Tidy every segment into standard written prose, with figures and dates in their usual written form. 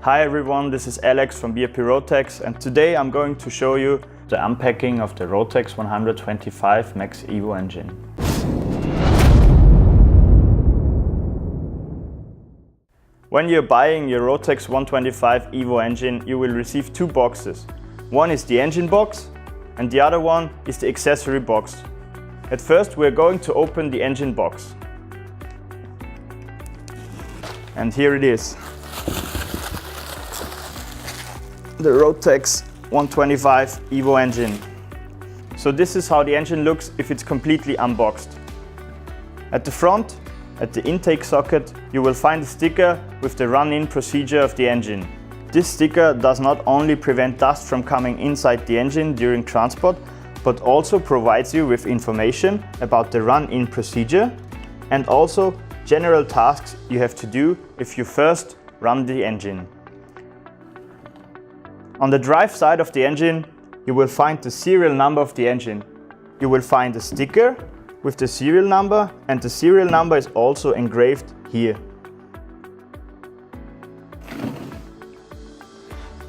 Hi everyone, this is Alex from BRP Rotax, and today I'm going to show you the unpacking of the Rotax 125 MAX Evo engine. When you're buying your Rotax 125 Evo engine, you will receive two boxes. One is the engine box and the other one is the accessory box. At first we're going to open the engine box. And here it is. The Rotax 125 Evo engine. So this is how the engine looks if it's completely unboxed. At the front, at the intake socket, you will find a sticker with the run-in procedure of the engine. This sticker does not only prevent dust from coming inside the engine during transport, but also provides you with information about the run-in procedure and also general tasks you have to do if you first run the engine. On the drive side of the engine, you will find the serial number of the engine. You will find a sticker with the serial number, and the serial number is also engraved here.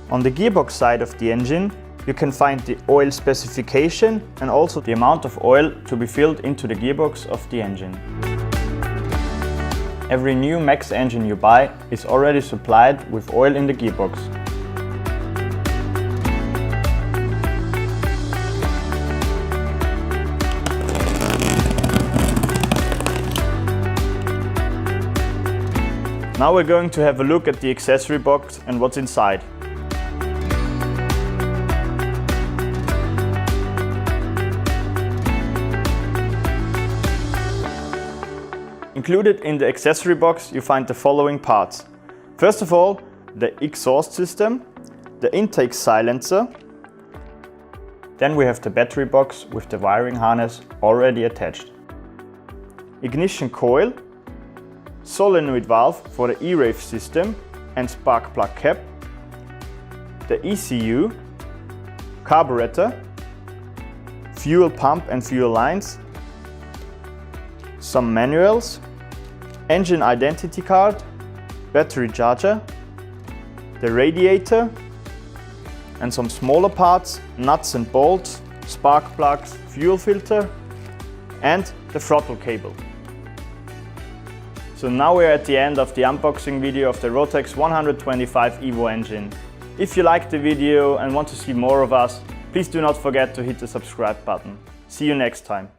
On the gearbox side of the engine, you can find the oil specification and also the amount of oil to be filled into the gearbox of the engine. Every new MAX engine you buy is already supplied with oil in the gearbox. Now we're going to have a look at the accessory box and what's inside. Included in the accessory box you find the following parts. First of all, the exhaust system, the intake silencer. Then we have the battery box with the wiring harness already attached. Ignition coil, solenoid valve for the E-rave system and spark plug cap, the ECU, carburetor, fuel pump and fuel lines, some manuals, engine identity card, battery charger, the radiator and some smaller parts, nuts and bolts, spark plugs, fuel filter and the throttle cable. So now we're at the end of the unboxing video of the Rotax 125 Evo engine. If you liked the video and want to see more of us, please do not forget to hit the subscribe button. See you next time.